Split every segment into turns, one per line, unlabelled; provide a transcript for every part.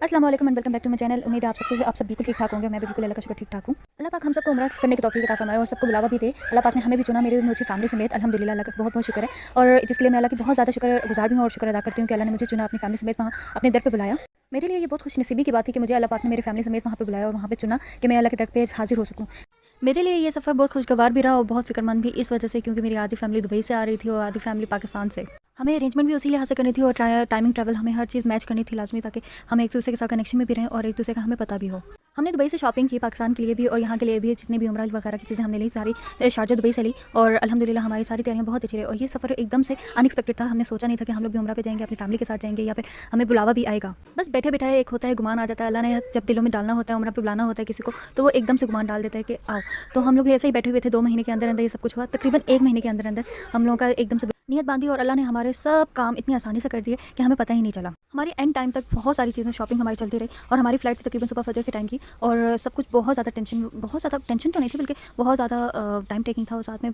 अस्सलाम वालेकुम and welcome back to my channel. उम्मीद है आप सब बिल्कुल ठीक ठाक होंगे। मैं भी बिल्कुल अल्लाह का शुक्र ठीक ठाक हूँ। अल्लाह पाक हम सबको उम्रा करने की तौफीक अता फरमाए और सबको बुलावा भी दे। अल्लाह पाक ने हमें भी चुना, मेरी मुझे फैमिली समेत, अल्हम्दुलिल्लाह अल्लाह का बहुत बहुत शुक्र है। और जिसके लिए मैं अल्लाह की बहुत ज़्यादा शुक्रगुजार भी हूँ और शुक्र अदा करती हूँ कि अल्लाह ने मुझे चुना, अपनी फैमिली समेत वहाँ अपने दर पर बुलाया। मेरे लिए ये बहुत खुशनसीबी की बात थी कि मुझे अल्लाह पाक ने मेरी फैमिली समेत वहाँ पर बुलाया और वहाँ पर चुना कि मैं अल्लाह के दर पर हाजिर हो सकूँ। मेरे लिए ये सफ़र बहुत खुशगवार भी रहा और बहुत फिक्रमंद भी, इस वजह से क्योंकि मेरी आधी फैमिली दुबई से आ रही थी और आधी फैमिली पाकिस्तान से। हमें अरेंजमेंट भी उसी लिहाज से करनी थी और टाइमिंग ट्रैवल हमें हर चीज़ मैच करनी थी लाजमी, ताकि हम एक दूसरे के साथ कनेक्शन में भी रहें और एक दूसरे का हमें पता भी हो। हमने दुबई से शॉपिंग की, पाकिस्तान के लिए भी और यहाँ के लिए भी, जितनी भी उम्रा वगैरह की चीज़ें हमने ली सारी शारजा दुबई से ली और अल्हम्दुलिल्लाह हमारी सारी तैयारियां बहुत अच्छी रही। और ये सफ़र एकदम से अनएक्सपेक्टेड था, हमने सोचा नहीं था कि हम लोग भी उम्रा पे जाएंगे, अपनी फैमिली के साथ जाएंगे या फिर हमें बुलावा भी आएगा। बस बैठे बैठाए एक होता है गुमान आ जाता है। अल्लाह ने जब दिलों में डालना होता है, उम्रा पे बुलाना होता है किसी को, तो वो एकदम से गुमान डाल देता है कि आओ। तो हम लोग ऐसे ही बैठे हुए थे, 2 महीने के अंदर अंदर ये सब कुछ हुआ। तकरीबन 1 महीने के अंदर अंदर हम लोगों का एकदम से नियत बांधी और अल्लाह ने हमारे सब काम इतनी आसानी से कर दिए कि हमें पता ही नहीं चला। हमारी एंड टाइम तक बहुत सारी चीज़ें शॉपिंग हमारी चलती रही और हमारी फ़्लाइट थी तकरीबन सुबह फजर के टाइम की और सब कुछ बहुत ज़्यादा टेंशन तो नहीं थी, बल्कि बहुत ज़्यादा टाइम टेकिंग था और साथ में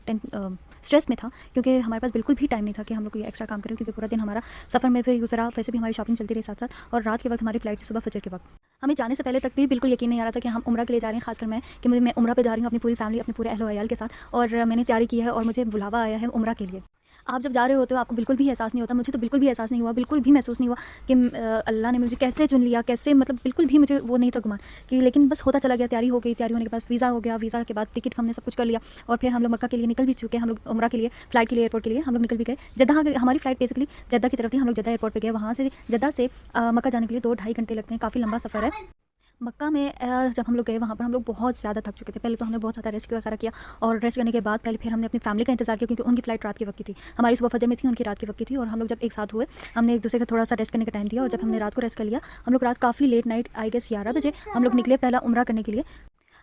स्ट्रेस में था, क्योंकि हमारे पास बिल्कुल भी टाइम नहीं था कि हम लोग ये एक्स्ट्रा काम करें, क्योंकि पूरा दिन हमारा सफ़र में भी गुजरा। वैसे भी हमारी शॉपिंग चलती रही साथ साथ और रात के वक्त हमारी फ़्लाइट थी सुबह फजर के वक्त। हमें जाने से पहले तक भी बिल्कुल यकीन नहीं आ रहा था कि हम उम्रा के लिए जा रहे हैं, खासकर मैं उम्रा पे जा रही हूँ अपनी पूरी फैमिली, अपने पूरे अहलो अयाल के साथ। और मैंने तैयारी की है और मुझे बुलावा आया है उम्रा के लिए। आप जब जा रहे होते हो आपको बिल्कुल भी एहसास नहीं होता, मुझे तो बिल्कुल भी एहसास नहीं हुआ, बिल्कुल भी महसूस नहीं हुआ कि अल्लाह ने मुझे कैसे चुन लिया, कैसे, मतलब बिल्कुल भी मुझे वो नहीं था गुमान कि, लेकिन बस होता चला गया। तैयारी हो गई, तैयारी होने के बाद वीज़ा हो गया, वीज़ा के बाद टिकट हमने सब कुछ कर लिया और फिर हम लोग मक्का के लिए निकल भी चुके। हम लोग उम्रा के लिए फ़्लाइट के लिए एयरपोर्ट के लिए हम लोग निकल भी गए। जद्दा हमारी फ़्लाइट बेसिकली जद्दा की तरफ थी। हम लोग जद्दा एयरपोर्ट पर गए। वहाँ से जद्दा से मक्का जाने के लिए 2-2.5 घंटे लगते हैं, काफ़ी लंबा सफ़र है। मक्का में जब हम लोग गए वहाँ पर हम लोग बहुत ज़्यादा थक चुके थे। पहले तो हमने बहुत ज़्यादा रेस्ट वगैरह किया और रेस्ट करने के बाद पहले फिर हमने अपनी फैमिली का इंतजार किया, क्योंकि उनकी फ़्लाइट रात के वक्त की थी, हमारी सुबह फजर में थी, उनकी रात के वक्त की थी। और हम लोग जब एक साथ हुए हमने एक दूसरे का थोड़ा सा रेस्ट करने का टाइम दिया और जब हमने रात को रेस्ट कर लिया, हम लोग रात काफ़ी लेट नाइट, आई गेस 11 बजे हम लोग निकले पहला उम्रा करने के लिए।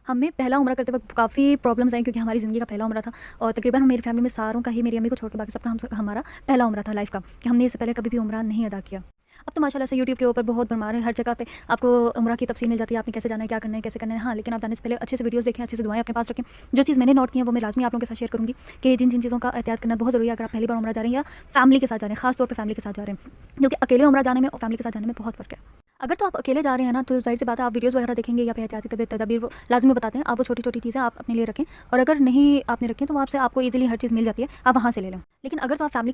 हमें पहला उम्रा करते वक्त काफ़ी प्रॉब्लम्स आई, क्योंकि हमारी ज़िंदगी का पहला उम्रा था और तकरीबन मेरी फैमिली में सारों का ही, मेरी अम्मी को छोड़ के बाकी सबका हमारा पहला उम्रा था लाइफ का, कि हमने इससे पहले कभी भी उम्रा नहीं अदा किया। अब तो माशाल्लाह से यूट्यूब के ऊपर बहुत भरमार है, हर जगह पे आपको उम्रा की तफसील मिल जाती है, आपने कैसे जाना है, क्या करना है, कैसे करना है। हाँ, लेकिन आप जाने से पहले अच्छे से वीडियोस देखें, अच्छे से दुआएं अपने पास रखें। जो चीज़ मैंने नोट की है वो मैं लाजमी आप लोगों के साथ शेयर करूँगी कि जिन चीज़ों का एहतियात करना बहुत ज़रूरी है अगर आप पहली बार उम्रा जा रहे हैं या फैमिली के साथ जा रहे हैं, खास तौर पर फैमिली के साथ जा रहे हैं, क्योंकि अकेले उम्रा जाने में और फैमिली के साथ जाने में बहुत फ़र्क है। अगर तो आप अकेले जा रहे हैं ना, तो जाहिर सी बात है आप वीडियोस वगैरह देखेंगे या फिर एहतियाती तदबीर वो लाजमी बताते हैं, आप वो छोटी छोटी चीज़ें आप अपने लिए रखें। और अगर नहीं आपने रखें तो आपसे आपको ईजिली हर चीज़ मिल जाती है, आप वहाँ से ले लें। लेकिन अगर तो आप फैमिली